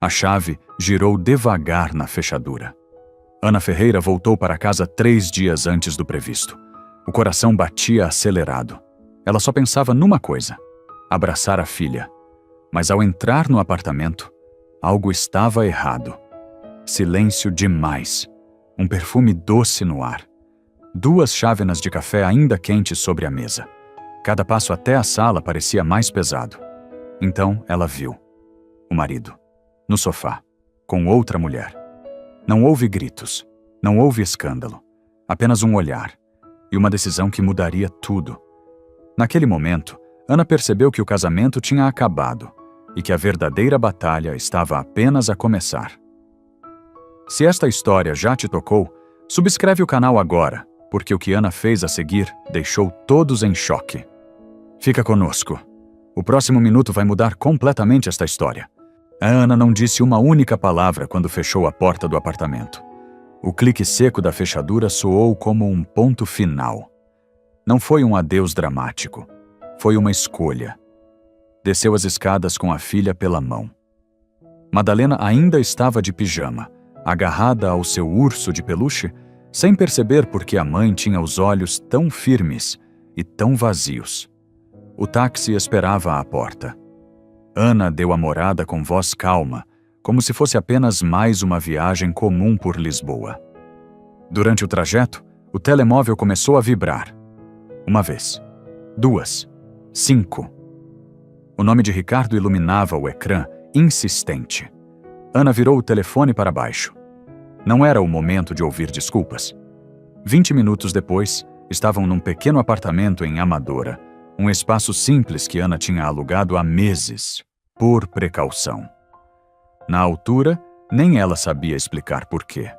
A chave girou devagar na fechadura. Ana Ferreira voltou para casa 3 dias antes do previsto. O coração batia acelerado. Ela só pensava numa coisa: abraçar a filha. Mas ao entrar no apartamento, algo estava errado. Silêncio demais. Um perfume doce no ar. 2 chávenas de café ainda quentes sobre a mesa. Cada passo até a sala parecia mais pesado. Então ela viu o marido, no sofá, com outra mulher. Não houve gritos, não houve escândalo, apenas um olhar e uma decisão que mudaria tudo. Naquele momento, Ana percebeu que o casamento tinha acabado e que a verdadeira batalha estava apenas a começar. Se esta história já te tocou, subscreve o canal agora, porque o que Ana fez a seguir deixou todos em choque. Fica conosco. O próximo minuto vai mudar completamente esta história. A Ana não disse uma única palavra quando fechou a porta do apartamento. O clique seco da fechadura soou como um ponto final. Não foi um adeus dramático. Foi uma escolha. Desceu as escadas com a filha pela mão. Madalena ainda estava de pijama, agarrada ao seu urso de peluche, sem perceber por que a mãe tinha os olhos tão firmes e tão vazios. O táxi esperava à porta. Ana deu a morada com voz calma, como se fosse apenas mais uma viagem comum por Lisboa. Durante o trajeto, o telemóvel começou a vibrar. 1 vez, 2, 5. O nome de Ricardo iluminava o ecrã, insistente. Ana virou o telefone para baixo. Não era o momento de ouvir desculpas. 20 minutos depois, estavam num pequeno apartamento em Amadora, um espaço simples que Ana tinha alugado há meses, por precaução. Na altura, nem ela sabia explicar por quê.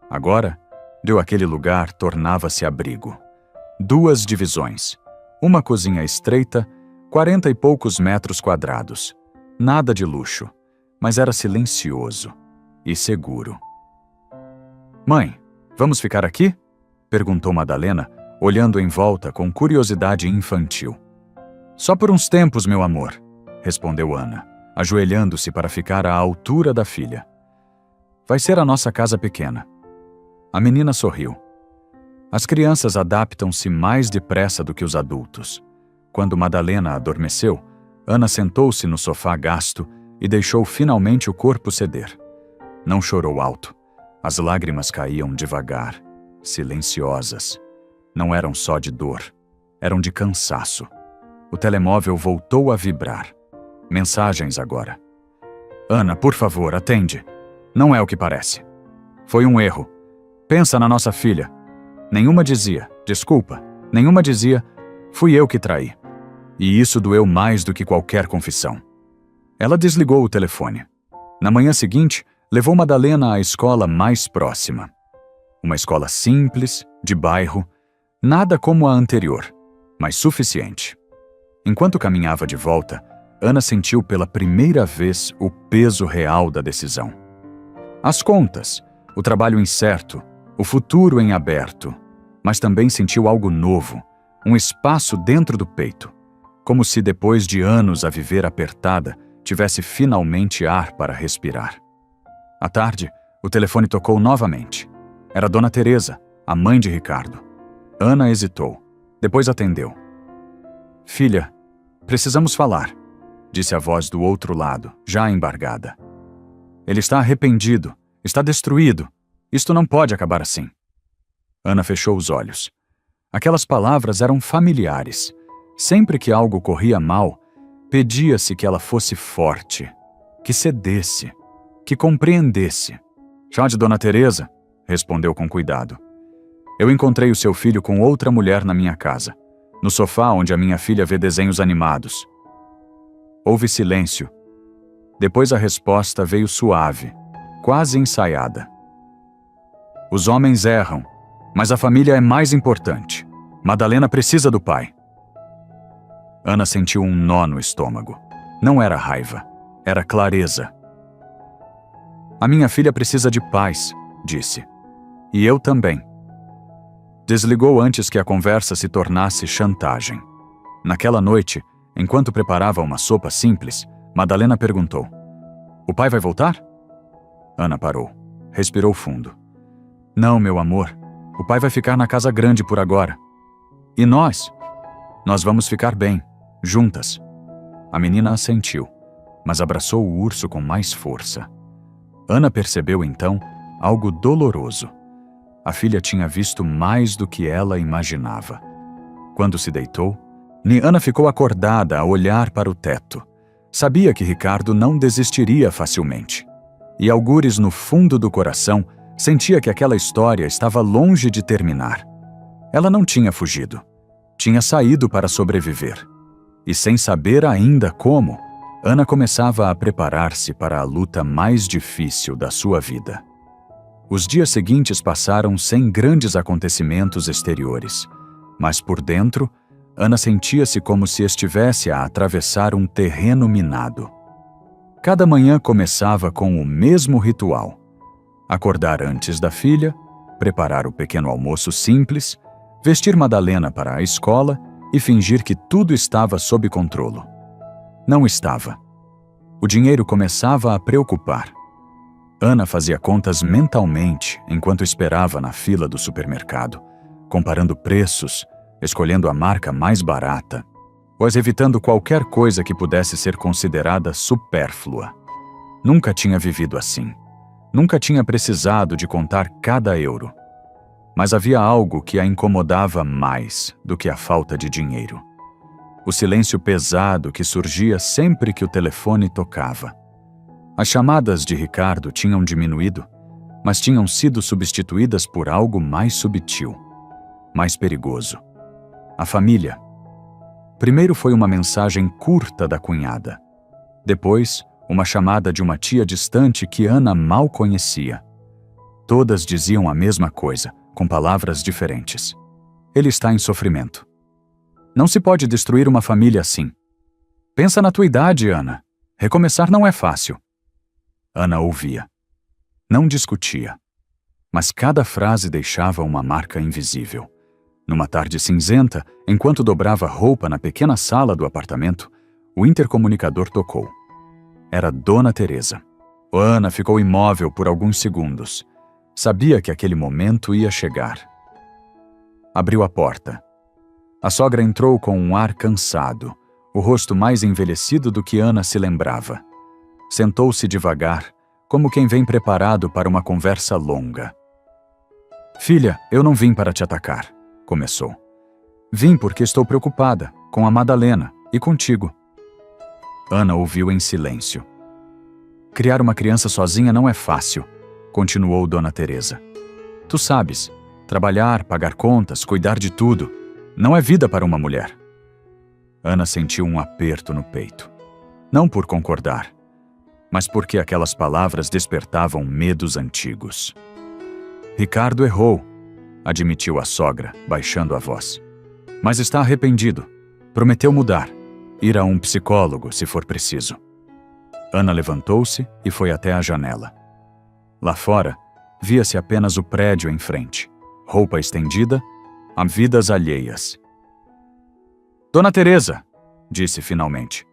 Agora, aquele lugar tornava-se abrigo. 2 divisões, uma cozinha estreita, 40 e poucos metros quadrados. Nada de luxo, mas era silencioso e seguro. "Mãe, vamos ficar aqui?" perguntou Madalena, olhando em volta com curiosidade infantil. "Só por uns tempos, meu amor", respondeu Ana, ajoelhando-se para ficar à altura da filha. "Vai ser a nossa casa pequena." A menina sorriu. As crianças adaptam-se mais depressa do que os adultos. Quando Madalena adormeceu, Ana sentou-se no sofá gasto e deixou finalmente o corpo ceder. Não chorou alto. As lágrimas caíam devagar, silenciosas. Não eram só de dor, eram de cansaço. O telemóvel voltou a vibrar. Mensagens agora. "Ana, por favor, atende. Não é o que parece. Foi um erro. Pensa na nossa filha." Nenhuma dizia, "Desculpa." Nenhuma dizia, "Fui eu que traí." E isso doeu mais do que qualquer confissão. Ela desligou o telefone. Na manhã seguinte, levou Madalena à escola mais próxima. Uma escola simples, de bairro, nada como a anterior, mas suficiente. Enquanto caminhava de volta, Ana sentiu pela primeira vez o peso real da decisão. As contas, o trabalho incerto, o futuro em aberto, mas também sentiu algo novo, um espaço dentro do peito, como se depois de anos a viver apertada, tivesse finalmente ar para respirar. À tarde, o telefone tocou novamente. Era Dona Teresa, a mãe de Ricardo. Ana hesitou, depois atendeu. "Filha, precisamos falar", disse a voz do outro lado, já embargada. "Ele está arrependido, está destruído. Isto não pode acabar assim." Ana fechou os olhos. Aquelas palavras eram familiares. Sempre que algo corria mal, pedia-se que ela fosse forte, que cedesse, que compreendesse. "Chá de Dona Teresa", respondeu com cuidado. "Eu encontrei o seu filho com outra mulher na minha casa, no sofá onde a minha filha vê desenhos animados." Houve silêncio. Depois a resposta veio suave, quase ensaiada. "Os homens erram, mas a família é mais importante. Madalena precisa do pai." Ana sentiu um nó no estômago. Não era raiva, era clareza. "A minha filha precisa de paz", disse. "E eu também." Desligou antes que a conversa se tornasse chantagem. Naquela noite, enquanto preparava uma sopa simples, Madalena perguntou: O pai vai voltar? Ana parou. Respirou fundo. Não, meu amor. O pai vai ficar na casa grande por agora. E nós? Nós vamos ficar bem, juntas. A menina assentiu, mas abraçou o urso com mais força. Ana percebeu então algo doloroso. A filha tinha visto mais do que ela imaginava. Quando se deitou, Ana ficou acordada a olhar para o teto. Sabia que Ricardo não desistiria facilmente. E algures no fundo do coração, sentia que aquela história estava longe de terminar. Ela não tinha fugido. Tinha saído para sobreviver. E sem saber ainda como, Ana começava a preparar-se para a luta mais difícil da sua vida. Os dias seguintes passaram sem grandes acontecimentos exteriores, mas por dentro, Ana sentia-se como se estivesse a atravessar um terreno minado. Cada manhã começava com o mesmo ritual: acordar antes da filha, preparar o pequeno almoço simples, vestir Madalena para a escola e fingir que tudo estava sob controle. Não estava. O dinheiro começava a preocupar. Ana fazia contas mentalmente enquanto esperava na fila do supermercado, comparando preços, escolhendo a marca mais barata, pois evitando qualquer coisa que pudesse ser considerada supérflua. Nunca tinha vivido assim. Nunca tinha precisado de contar cada euro. Mas havia algo que a incomodava mais do que a falta de dinheiro. O silêncio pesado que surgia sempre que o telefone tocava. As chamadas de Ricardo tinham diminuído, mas tinham sido substituídas por algo mais sutil, mais perigoso. A família. Primeiro foi uma mensagem curta da cunhada. Depois, uma chamada de uma tia distante que Ana mal conhecia. Todas diziam a mesma coisa, com palavras diferentes. Ele está em sofrimento. Não se pode destruir uma família assim. Pensa na tua idade, Ana. Recomeçar não é fácil. Ana ouvia. Não discutia. Mas cada frase deixava uma marca invisível. Numa tarde cinzenta, enquanto dobrava roupa na pequena sala do apartamento, o intercomunicador tocou. Era Dona Teresa. Ana ficou imóvel por alguns segundos. Sabia que aquele momento ia chegar. Abriu a porta. A sogra entrou com um ar cansado, o rosto mais envelhecido do que Ana se lembrava. Sentou-se devagar, como quem vem preparado para uma conversa longa. Filha, eu não vim para te atacar, começou. Vim porque estou preocupada, com a Madalena e contigo. Ana ouviu em silêncio. Criar uma criança sozinha não é fácil, continuou Dona Teresa. Tu sabes, trabalhar, pagar contas, cuidar de tudo, não é vida para uma mulher. Ana sentiu um aperto no peito. Não por concordar, mas porque aquelas palavras despertavam medos antigos. Ricardo errou, admitiu a sogra, baixando a voz. Mas está arrependido. Prometeu mudar, ir a um psicólogo se for preciso. Ana levantou-se e foi até a janela. Lá fora, via-se apenas o prédio em frente, roupa estendida, a vidas alheias. Dona Teresa, disse finalmente,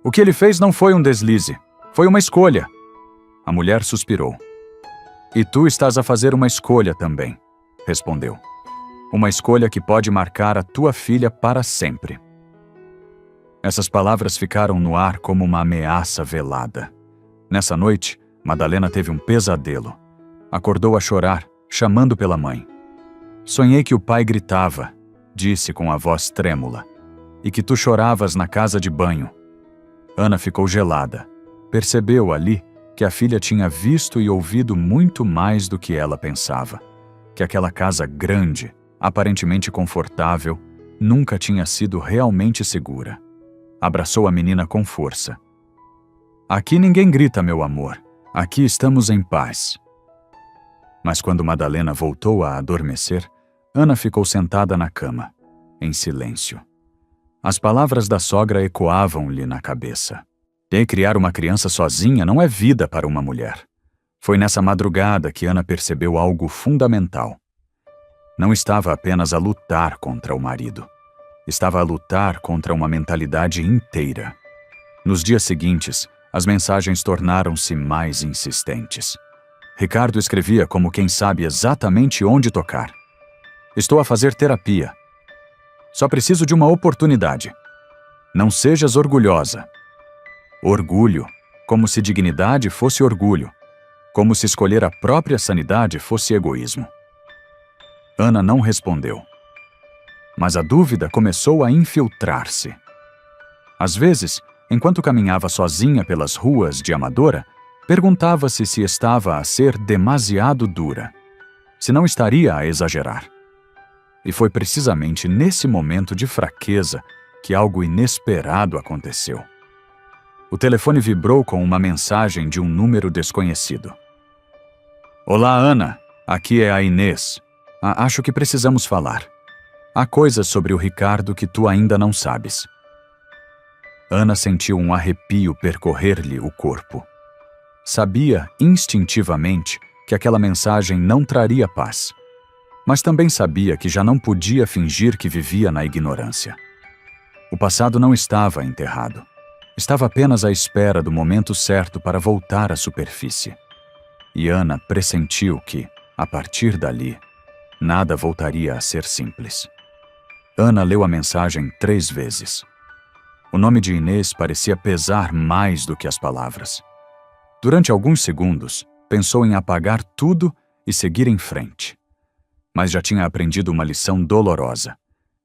o que ele fez não foi um deslize, foi uma escolha. A mulher suspirou. E tu estás a fazer uma escolha também, respondeu. Uma escolha que pode marcar a tua filha para sempre. Essas palavras ficaram no ar como uma ameaça velada. Nessa noite, Madalena teve um pesadelo. Acordou a chorar, chamando pela mãe. Sonhei que o pai gritava, disse com a voz trêmula, e que tu choravas na casa de banho. Ana ficou gelada. Percebeu ali que a filha tinha visto e ouvido muito mais do que ela pensava. Que aquela casa grande, aparentemente confortável, nunca tinha sido realmente segura. Abraçou a menina com força. Aqui ninguém grita, meu amor. Aqui estamos em paz. Mas quando Madalena voltou a adormecer, Ana ficou sentada na cama, em silêncio. As palavras da sogra ecoavam-lhe na cabeça. E criar uma criança sozinha não é vida para uma mulher. Foi nessa madrugada que Ana percebeu algo fundamental. Não estava apenas a lutar contra o marido. Estava a lutar contra uma mentalidade inteira. Nos dias seguintes, As mensagens tornaram-se mais insistentes. Ricardo escrevia como quem sabe exatamente onde tocar. Estou a fazer terapia. Só preciso de uma oportunidade. Não sejas orgulhosa. Orgulho, como se dignidade fosse orgulho, como se escolher a própria sanidade fosse egoísmo. Ana não respondeu. Mas a dúvida começou a infiltrar-se. Às vezes, enquanto caminhava sozinha pelas ruas de Amadora, perguntava-se se estava a ser demasiado dura, se não estaria a exagerar. E foi precisamente nesse momento de fraqueza que algo inesperado aconteceu. O telefone vibrou com uma mensagem de um número desconhecido. Olá, Ana. Aqui é a Inês. Acho que precisamos falar. Há coisas sobre o Ricardo que tu ainda não sabes. Ana sentiu um arrepio percorrer-lhe o corpo. Sabia instintivamente que aquela mensagem não traria paz. Mas também sabia que já não podia fingir que vivia na ignorância. O passado não estava enterrado. Estava apenas à espera do momento certo para voltar à superfície. E Ana pressentiu que, a partir dali, nada voltaria a ser simples. Ana leu a mensagem 3 vezes. O nome de Inês parecia pesar mais do que as palavras. Durante alguns segundos, pensou em apagar tudo e seguir em frente. Mas já tinha aprendido uma lição dolorosa.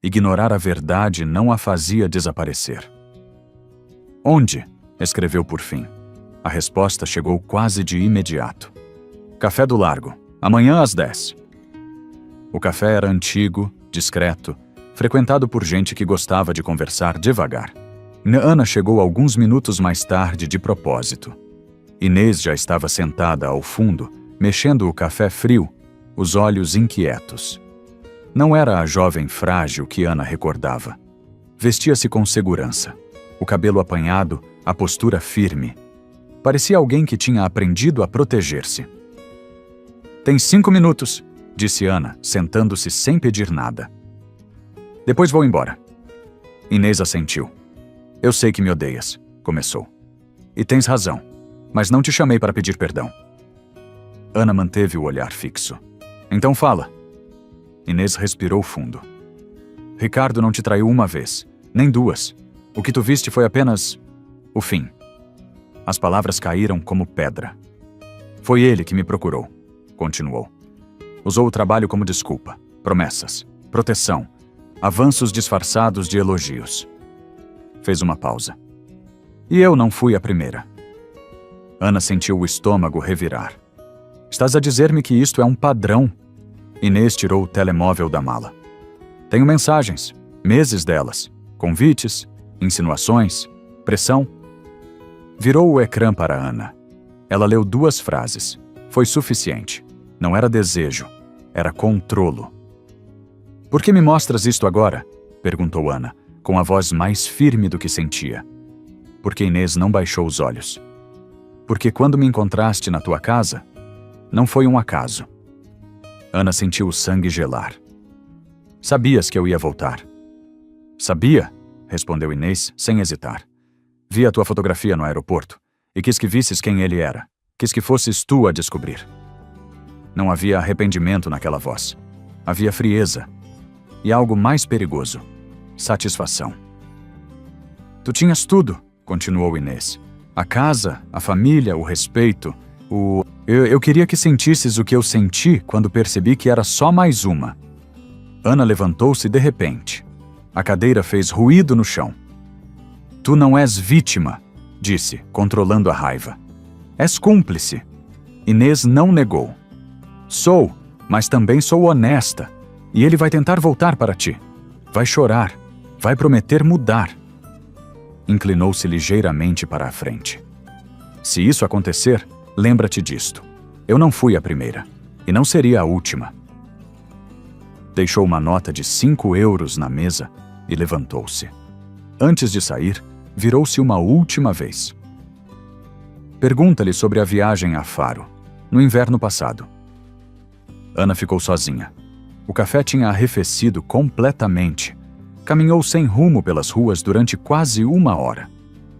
Ignorar a verdade não a fazia desaparecer. Onde? Escreveu por fim. A resposta chegou quase de imediato. Café do Largo, amanhã às 10. O café era antigo, discreto, frequentado por gente que gostava de conversar devagar. Ana chegou alguns minutos mais tarde de propósito. Inês já estava sentada ao fundo, mexendo o café frio, os olhos inquietos. Não era a jovem frágil que Ana recordava. Vestia-se com segurança. O cabelo apanhado, a postura firme. Parecia alguém que tinha aprendido a proteger-se. Tem 5 minutos, disse Ana, sentando-se sem pedir nada. Depois vou embora. Inês assentiu. Eu sei que me odeias, começou. E tens razão, mas não te chamei para pedir perdão. Ana manteve o olhar fixo. Então fala. Inês respirou fundo. Ricardo não te traiu uma vez, nem 2. O que tu viste foi apenas o fim. As palavras caíram como pedra. Foi ele que me procurou, continuou. Usou o trabalho como desculpa, promessas, proteção, avanços disfarçados de elogios. Fez uma pausa. E eu não fui a primeira. Ana sentiu o estômago revirar. Estás a dizer-me que isto é um padrão? Inês tirou o telemóvel da mala. Tenho mensagens, meses delas, convites, insinuações, pressão. Virou o ecrã para Ana. Ela leu 2 frases. Foi suficiente. Não era desejo, era controlo. Por que me mostras isto agora? Perguntou Ana, com a voz mais firme do que sentia. Porque Inês não baixou os olhos. Porque quando me encontraste na tua casa, não foi um acaso. Ana sentiu o sangue gelar. Sabias que eu ia voltar? Sabia, respondeu Inês, sem hesitar. Vi a tua fotografia no aeroporto e quis que visses quem ele era. Quis que fosses tu a descobrir. Não havia arrependimento naquela voz. Havia frieza. E algo mais perigoso. Satisfação. Tu tinhas tudo, continuou Inês. A casa, a família, o respeito, Eu queria que sentisses o que eu senti quando percebi que era só mais uma. Ana levantou-se de repente. A cadeira fez ruído no chão. Tu não és vítima, disse, controlando a raiva. És cúmplice. Inês não negou. Sou, mas também sou honesta. E ele vai tentar voltar para ti. Vai chorar. Vai prometer mudar. Inclinou-se ligeiramente para a frente. Se isso acontecer, lembra-te disto. Eu não fui a primeira. E não seria a última. Deixou uma nota de 5 euros na mesa e levantou-se. Antes de sair, virou-se uma última vez. Pergunta-lhe sobre a viagem a Faro, no inverno passado. Ana ficou sozinha. O café tinha arrefecido completamente. Caminhou sem rumo pelas ruas durante quase 1 hora.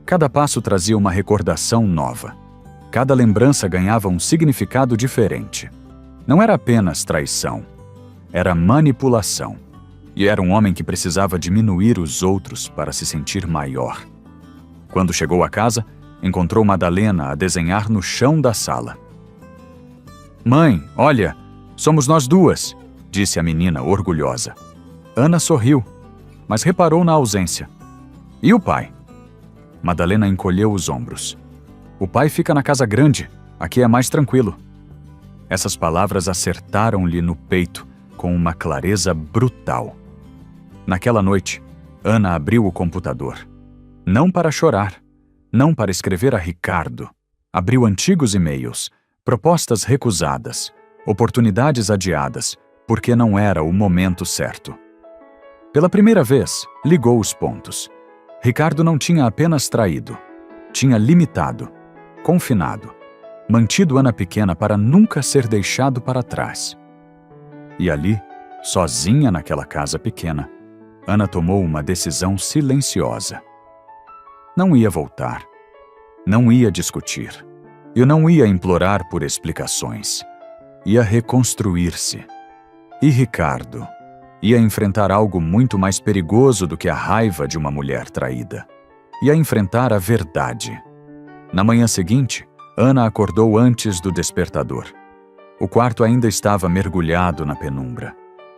Cada passo trazia uma recordação nova. Cada lembrança ganhava um significado diferente. Não era apenas traição. Era manipulação. E era um homem que precisava diminuir os outros para se sentir maior. Quando chegou à casa, encontrou Madalena a desenhar no chão da sala. "Mãe, olha, somos nós duas", disse a menina orgulhosa. Ana sorriu, mas reparou na ausência. "E o pai?" Madalena encolheu os ombros. "O pai fica na casa grande, aqui é mais tranquilo." Essas palavras acertaram-lhe no peito com uma clareza brutal. Naquela noite, Ana abriu o computador. Não para chorar, não para escrever a Ricardo. Abriu antigos e-mails, propostas recusadas, oportunidades adiadas, porque não era o momento certo. Pela primeira vez, ligou os pontos. Ricardo não tinha apenas traído, tinha limitado, confinado, mantido Ana pequena para nunca ser deixado para trás. E ali, sozinha naquela casa pequena, Ana tomou uma decisão silenciosa. Não ia voltar, não ia discutir, e não ia implorar por explicações. Ia reconstruir-se. E Ricardo ia enfrentar algo muito mais perigoso do que a raiva de uma mulher traída. Ia enfrentar a verdade. Na manhã seguinte, Ana acordou antes do despertador. O quarto ainda estava mergulhado na penumbra,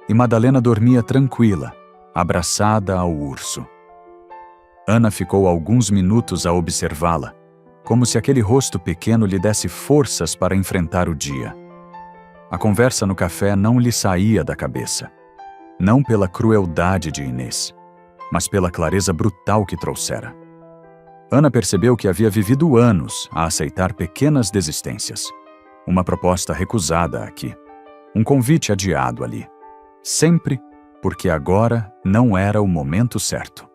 e Madalena dormia tranquila, abraçada ao urso. Ana ficou alguns minutos a observá-la, como se aquele rosto pequeno lhe desse forças para enfrentar o dia. A conversa no café não lhe saía da cabeça. Não pela crueldade de Inês, mas pela clareza brutal que trouxera. Ana percebeu que havia vivido anos a aceitar pequenas desistências. Uma proposta recusada aqui. Um convite adiado ali. Sempre porque agora não era o momento certo.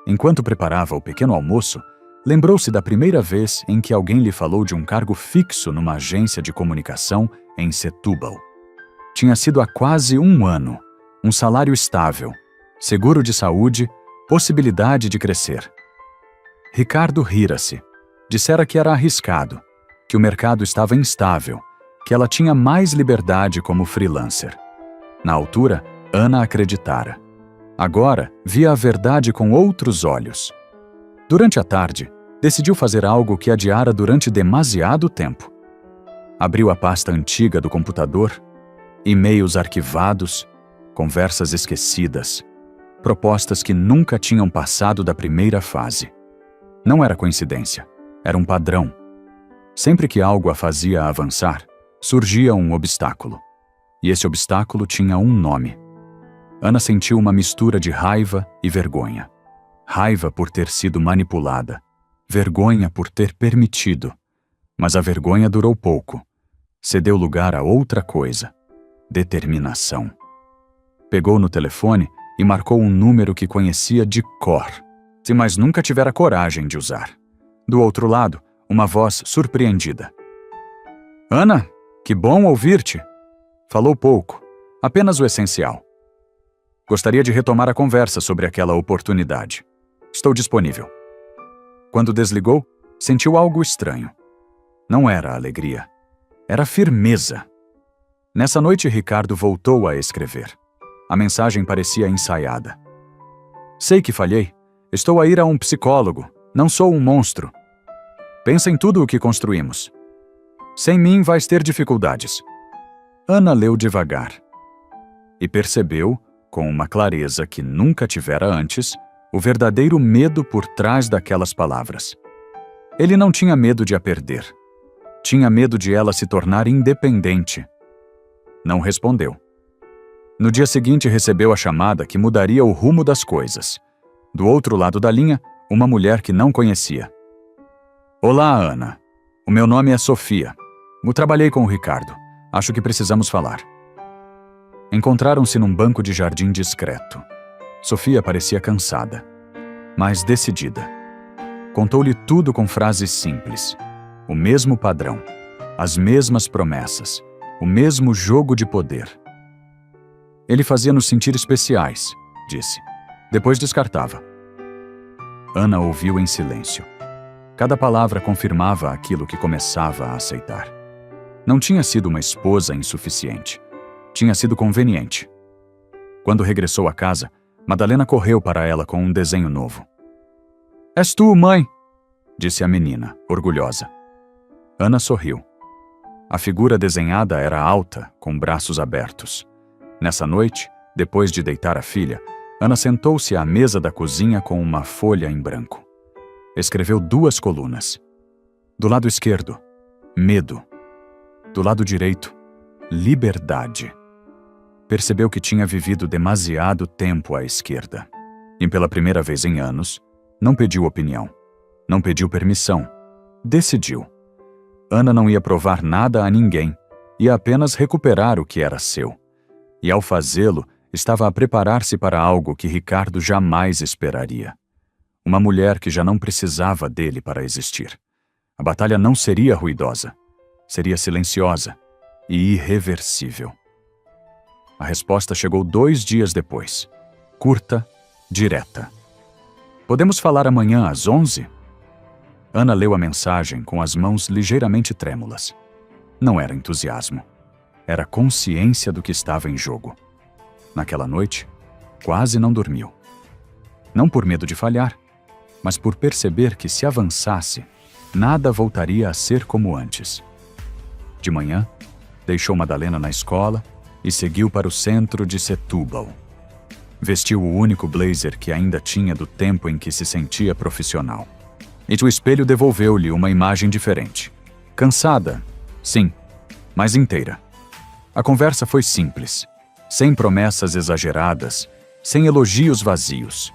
Enquanto preparava o pequeno almoço, lembrou-se da primeira vez em que alguém lhe falou de um cargo fixo numa agência de comunicação em Setúbal. Tinha sido há quase um ano, um salário estável, seguro de saúde, possibilidade de crescer. Ricardo rira-se. Dissera que era arriscado, que o mercado estava instável, que ela tinha mais liberdade como freelancer. Na altura, Ana acreditara. Agora, via a verdade com outros olhos. Durante a tarde, decidiu fazer algo que adiara durante demasiado tempo. Abriu a pasta antiga do computador, e-mails arquivados, conversas esquecidas, propostas que nunca tinham passado da primeira fase. Não era coincidência, era um padrão. Sempre que algo a fazia avançar, surgia um obstáculo. E esse obstáculo tinha um nome. Ana sentiu uma mistura de raiva e vergonha. Raiva por ter sido manipulada. Vergonha por ter permitido. Mas a vergonha durou pouco. Cedeu lugar a outra coisa. Determinação. Pegou no telefone e marcou um número que conhecia de cor, mas nunca tivera coragem de usar. Do outro lado, uma voz surpreendida. "Ana, que bom ouvir-te." Falou pouco, apenas o essencial. "Gostaria de retomar a conversa sobre aquela oportunidade. Estou disponível." Quando desligou, sentiu algo estranho. Não era alegria, era firmeza. Nessa noite, Ricardo voltou a escrever. A mensagem parecia ensaiada. "Sei que falhei. Estou a ir a um psicólogo. Não sou um monstro. Pensa em tudo o que construímos. Sem mim vais ter dificuldades." Ana leu devagar. E percebeu, com uma clareza que nunca tivera antes, o verdadeiro medo por trás daquelas palavras. Ele não tinha medo de a perder. Tinha medo de ela se tornar independente. Não respondeu. No dia seguinte recebeu a chamada que mudaria o rumo das coisas. Do outro lado da linha, uma mulher que não conhecia. "Olá, Ana. O meu nome é Sofia. Eu trabalhei com o Ricardo. Acho que precisamos falar." Encontraram-se num banco de jardim discreto. Sofia parecia cansada, mas decidida. Contou-lhe tudo com frases simples. O mesmo padrão, as mesmas promessas, o mesmo jogo de poder. "Ele fazia-nos sentir especiais", disse. Depois descartava. Ana ouviu em silêncio. Cada palavra confirmava aquilo que começava a aceitar. Não tinha sido uma esposa insuficiente. Tinha sido conveniente. Quando regressou à casa, Madalena correu para ela com um desenho novo. "És tu, mãe!" disse a menina, orgulhosa. Ana sorriu. A figura desenhada era alta, com braços abertos. Nessa noite, depois de deitar a filha, Ana sentou-se à mesa da cozinha com uma folha em branco. Escreveu 2 colunas. Do lado esquerdo, medo. Do lado direito, liberdade. Percebeu que tinha vivido demasiado tempo à esquerda. E pela primeira vez em anos, não pediu opinião. Não pediu permissão. Decidiu. Ana não ia provar nada a ninguém, ia apenas recuperar o que era seu. E ao fazê-lo, estava a preparar-se para algo que Ricardo jamais esperaria. Uma mulher que já não precisava dele para existir. A batalha não seria ruidosa. Seria silenciosa e irreversível. A resposta chegou 2 dias depois. Curta, direta. "Podemos falar amanhã às 11?" Ana leu a mensagem com as mãos ligeiramente trêmulas. Não era entusiasmo. Era consciência do que estava em jogo. Naquela noite, quase não dormiu. Não por medo de falhar, mas por perceber que se avançasse, nada voltaria a ser como antes. De manhã, deixou Madalena na escola e seguiu para o centro de Setúbal. Vestiu o único blazer que ainda tinha do tempo em que se sentia profissional. E o espelho devolveu-lhe uma imagem diferente. Cansada, sim, mas inteira. A conversa foi simples, sem promessas exageradas, sem elogios vazios.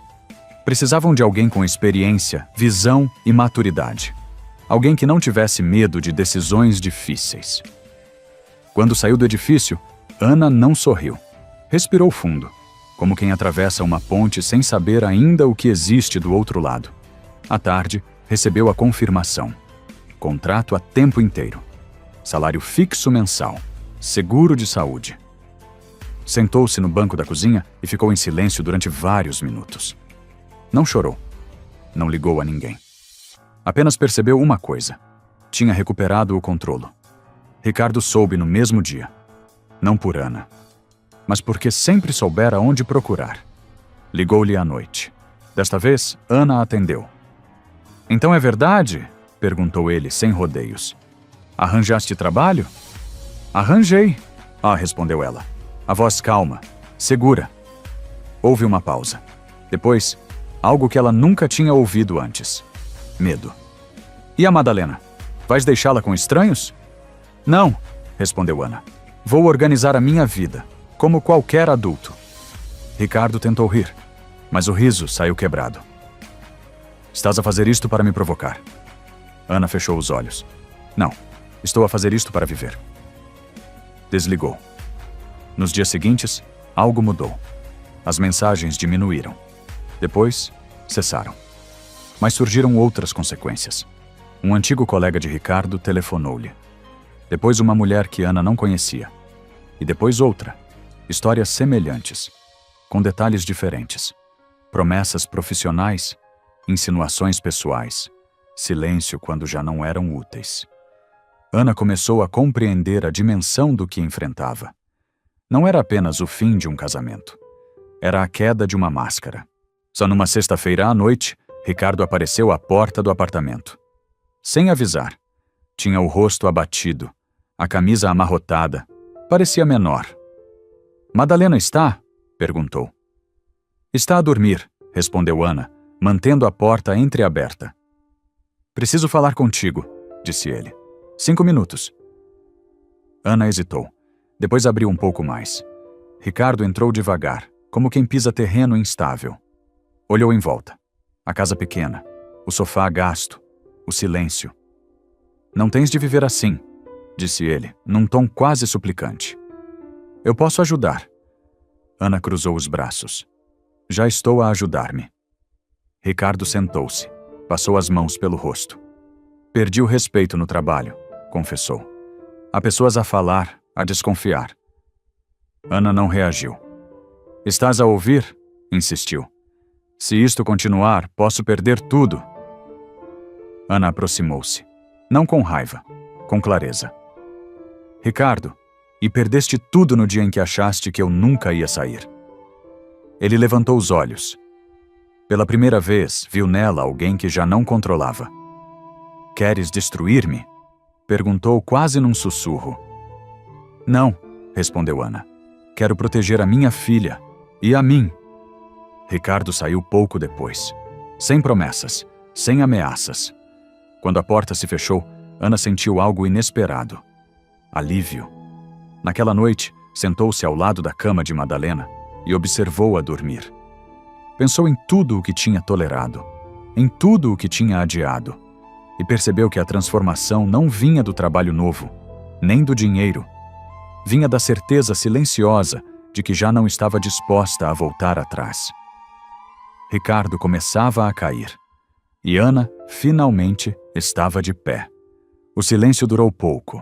Precisavam de alguém com experiência, visão e maturidade. Alguém que não tivesse medo de decisões difíceis. Quando saiu do edifício, Ana não sorriu. Respirou fundo, como quem atravessa uma ponte sem saber ainda o que existe do outro lado. À tarde, recebeu a confirmação. Contrato a tempo inteiro. Salário fixo mensal. Seguro de saúde. Sentou-se no banco da cozinha e ficou em silêncio durante vários minutos. Não chorou. Não ligou a ninguém. Apenas percebeu uma coisa. Tinha recuperado o controle. Ricardo soube no mesmo dia. Não por Ana, mas porque sempre soubera onde procurar. Ligou-lhe à noite. Desta vez, Ana atendeu. "Então é verdade?" perguntou ele, sem rodeios. "Arranjaste trabalho?" "Arranjei." Respondeu ela. A voz calma, segura. Houve uma pausa. Depois, algo que ela nunca tinha ouvido antes. Medo. "E a Madalena? Vais deixá-la com estranhos?" "Não", respondeu Ana. "Vou organizar a minha vida, como qualquer adulto." Ricardo tentou rir, mas o riso saiu quebrado. "Estás a fazer isto para me provocar." Ana fechou os olhos. "Não, estou a fazer isto para viver." Desligou. Nos dias seguintes, algo mudou. As mensagens diminuíram. Depois, cessaram. Mas surgiram outras consequências. Um antigo colega de Ricardo telefonou-lhe. Depois uma mulher que Ana não conhecia. E depois outra. Histórias semelhantes, com detalhes diferentes. Promessas profissionais, insinuações pessoais, silêncio quando já não eram úteis. Ana começou a compreender a dimensão do que enfrentava. Não era apenas o fim de um casamento. Era a queda de uma máscara. Só numa sexta-feira à noite, Ricardo apareceu à porta do apartamento. Sem avisar. Tinha o rosto abatido, a camisa amarrotada. Parecia menor. "Madalena está?" perguntou. "Está a dormir", respondeu Ana, mantendo a porta entreaberta. "Preciso falar contigo", disse ele. 5 minutos. Ana hesitou. Depois abriu um pouco mais. Ricardo entrou devagar, como quem pisa terreno instável. Olhou em volta. A casa pequena, o sofá gasto, o silêncio. "Não tens de viver assim", disse ele, num tom quase suplicante. "Eu posso ajudar." Ana cruzou os braços. "Já estou a ajudar-me." Ricardo sentou-se, passou as mãos pelo rosto. "Perdi o respeito no trabalho", confessou. "Há pessoas a falar, a desconfiar." Ana não reagiu. "Estás a ouvir?" insistiu. Se isto continuar, posso perder tudo. Ana aproximou-se, não com raiva, com clareza. Ricardo, e perdeste tudo no dia em que achaste que eu nunca ia sair. Ele levantou os olhos. Pela primeira vez, viu nela alguém que já não controlava. Queres destruir-me? Perguntou quase num sussurro. Não, respondeu Ana. Quero proteger a minha filha e a mim. Ricardo saiu pouco depois. Sem promessas, sem ameaças. Quando a porta se fechou, Ana sentiu algo inesperado. Alívio. Naquela noite, sentou-se ao lado da cama de Madalena e observou-a dormir. Pensou em tudo o que tinha tolerado, em tudo o que tinha adiado, e percebeu que a transformação não vinha do trabalho novo, nem do dinheiro. Vinha da certeza silenciosa de que já não estava disposta a voltar atrás. Ricardo começava a cair, e Ana, finalmente, estava de pé. O silêncio durou pouco.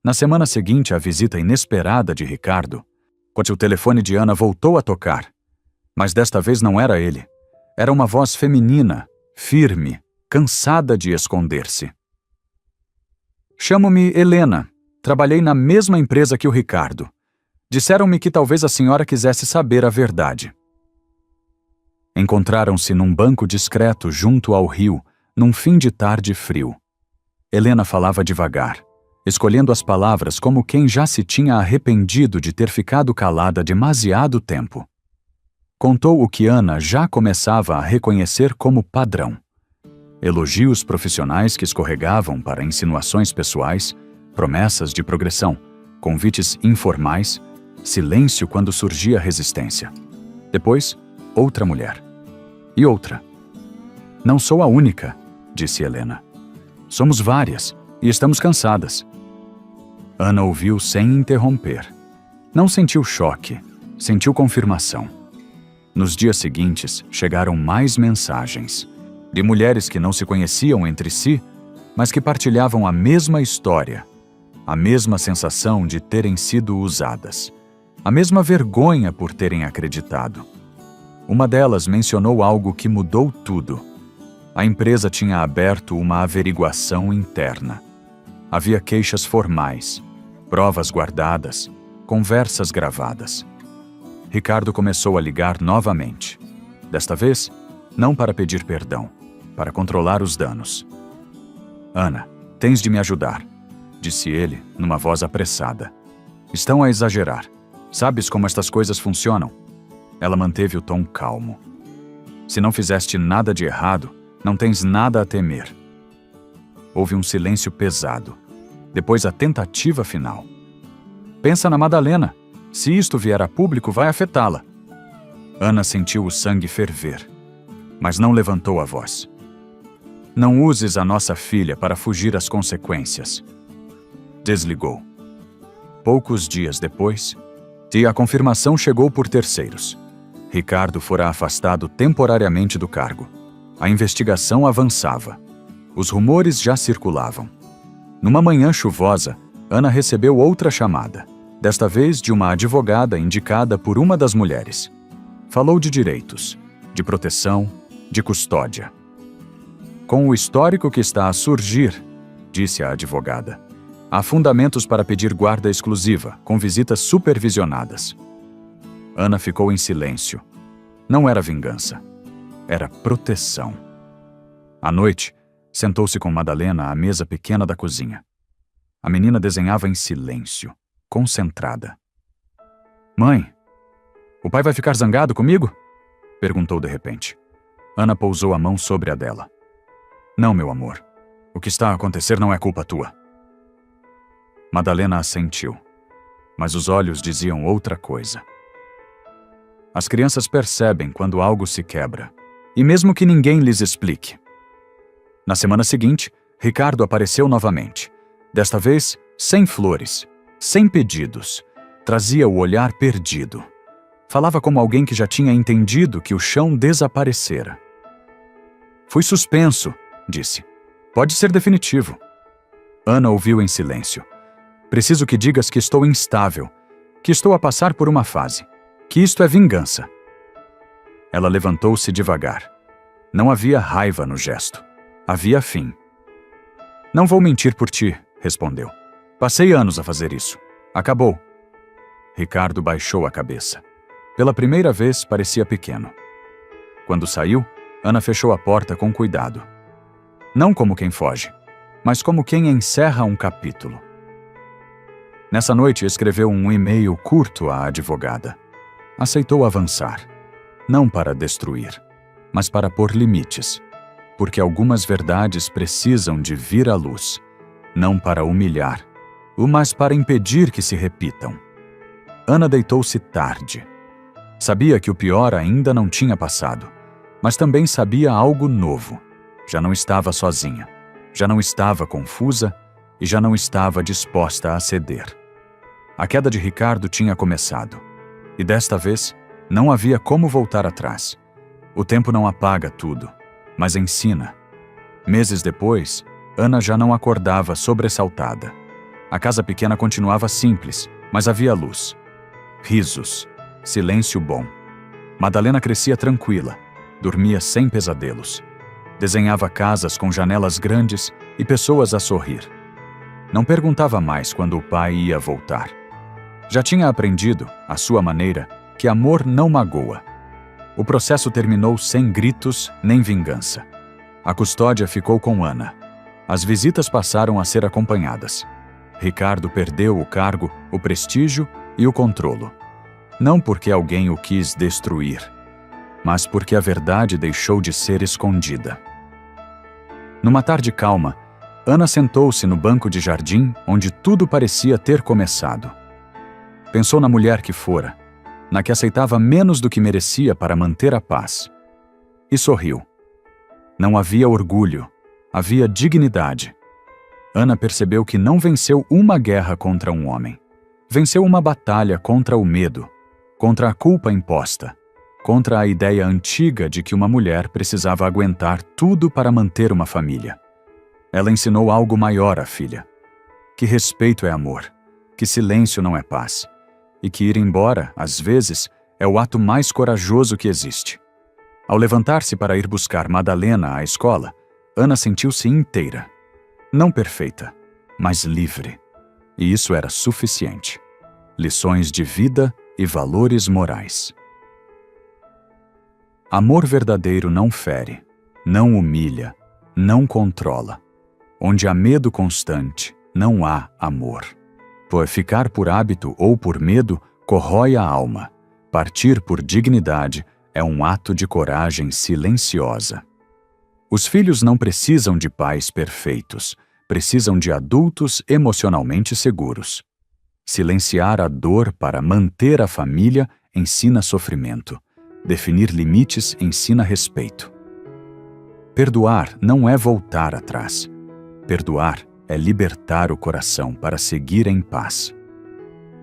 Na semana seguinte à visita inesperada de Ricardo, quando o telefone de Ana voltou a tocar. Mas desta vez não era ele. Era uma voz feminina, firme, cansada de esconder-se. Chamo-me Helena. Trabalhei na mesma empresa que o Ricardo. Disseram-me que talvez a senhora quisesse saber a verdade. Encontraram-se num banco discreto junto ao rio, num fim de tarde frio. Helena falava devagar, escolhendo as palavras como quem já se tinha arrependido de ter ficado calada demasiado tempo. Contou o que Ana já começava a reconhecer como padrão. Elogios profissionais que escorregavam para insinuações pessoais, promessas de progressão, convites informais, silêncio quando surgia resistência. Depois, outra mulher. E outra. Não sou a única, disse Helena. Somos várias e estamos cansadas. Ana ouviu sem interromper. Não sentiu choque, sentiu confirmação. Nos dias seguintes, chegaram mais mensagens, de mulheres que não se conheciam entre si, mas que partilhavam a mesma história, a mesma sensação de terem sido usadas, a mesma vergonha por terem acreditado. Uma delas mencionou algo que mudou tudo. A empresa tinha aberto uma averiguação interna. Havia queixas formais, provas guardadas, conversas gravadas. Ricardo começou a ligar novamente. Desta vez, não para pedir perdão, para controlar os danos. Ana, tens de me ajudar, disse ele, numa voz apressada. Estão a exagerar. Sabes como estas coisas funcionam? Ela manteve o tom calmo. Se não fizeste nada de errado, não tens nada a temer. Houve um silêncio pesado. Depois a tentativa final. Pensa na Madalena. Se isto vier a público, vai afetá-la. Ana sentiu o sangue ferver, mas não levantou a voz. Não uses a nossa filha para fugir às consequências. Desligou. Poucos dias depois, a confirmação chegou por terceiros. Ricardo fora afastado temporariamente do cargo. A investigação avançava. Os rumores já circulavam. Numa manhã chuvosa, Ana recebeu outra chamada, desta vez de uma advogada indicada por uma das mulheres. Falou de direitos, de proteção, de custódia. Com o histórico que está a surgir, disse a advogada, há fundamentos para pedir guarda exclusiva, com visitas supervisionadas. Ana ficou em silêncio. Não era vingança. Era proteção. À noite, sentou-se com Madalena à mesa pequena da cozinha. A menina desenhava em silêncio, concentrada. Mãe, o pai vai ficar zangado comigo? Perguntou de repente. Ana pousou a mão sobre a dela. Não, meu amor. O que está a acontecer não é culpa tua. Madalena assentiu, mas os olhos diziam outra coisa. As crianças percebem quando algo se quebra, e mesmo que ninguém lhes explique. Na semana seguinte, Ricardo apareceu novamente. Desta vez, sem flores, sem pedidos. Trazia o olhar perdido. Falava como alguém que já tinha entendido que o chão desaparecera. Fui suspenso, disse. Pode ser definitivo. Ana ouviu em silêncio. Preciso que digas que estou instável, que estou a passar por uma fase, que isto é vingança. Ela levantou-se devagar. Não havia raiva no gesto. Havia fim. Não vou mentir por ti, respondeu. Passei anos a fazer isso. Acabou. Ricardo baixou a cabeça. Pela primeira vez, parecia pequeno. Quando saiu, Ana fechou a porta com cuidado. Não como quem foge, mas como quem encerra um capítulo. Nessa noite, escreveu um e-mail curto à advogada. Aceitou avançar. Não para destruir, mas para pôr limites, porque algumas verdades precisam de vir à luz, não para humilhar, mas para impedir que se repitam. Ana deitou-se tarde. Sabia que o pior ainda não tinha passado, mas também sabia algo novo. Já não estava sozinha, já não estava confusa e já não estava disposta a ceder. A queda de Ricardo tinha começado, e desta vez não havia como voltar atrás. O tempo não apaga tudo, mas ensina. Meses depois, Ana já não acordava sobressaltada. A casa pequena continuava simples, mas havia luz. Risos, silêncio bom. Madalena crescia tranquila, dormia sem pesadelos. Desenhava casas com janelas grandes e pessoas a sorrir. Não perguntava mais quando o pai ia voltar. Já tinha aprendido, à sua maneira, que amor não magoa. O processo terminou sem gritos nem vingança. A custódia ficou com Ana. As visitas passaram a ser acompanhadas. Ricardo perdeu o cargo, o prestígio e o controlo. Não porque alguém o quis destruir, mas porque a verdade deixou de ser escondida. Numa tarde calma, Ana sentou-se no banco de jardim onde tudo parecia ter começado. Pensou na mulher que fora, na que aceitava menos do que merecia para manter a paz. E sorriu. Não havia orgulho, havia dignidade. Ana percebeu que não venceu uma guerra contra um homem. Venceu uma batalha contra o medo, contra a culpa imposta, contra a ideia antiga de que uma mulher precisava aguentar tudo para manter uma família. Ela ensinou algo maior à filha: que respeito é amor, que silêncio não é paz, e que ir embora, às vezes, é o ato mais corajoso que existe. Ao levantar-se para ir buscar Madalena à escola, Ana sentiu-se inteira. Não perfeita, mas livre. E isso era suficiente. Lições de vida e valores morais. Amor verdadeiro não fere, não humilha, não controla. Onde há medo constante, não há amor. Pois ficar por hábito ou por medo corrói a alma. Partir por dignidade é um ato de coragem silenciosa. Os filhos não precisam de pais perfeitos, precisam de adultos emocionalmente seguros. Silenciar a dor para manter a família ensina sofrimento. Definir limites ensina respeito. Perdoar não é voltar atrás. Perdoar é libertar o coração para seguir em paz.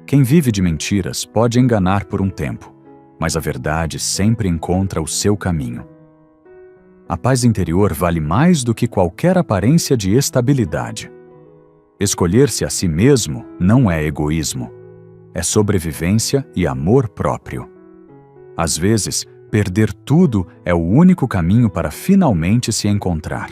Quem vive de mentiras pode enganar por um tempo, mas a verdade sempre encontra o seu caminho. A paz interior vale mais do que qualquer aparência de estabilidade. Escolher-se a si mesmo não é egoísmo, é sobrevivência e amor próprio. Às vezes, perder tudo é o único caminho para finalmente se encontrar.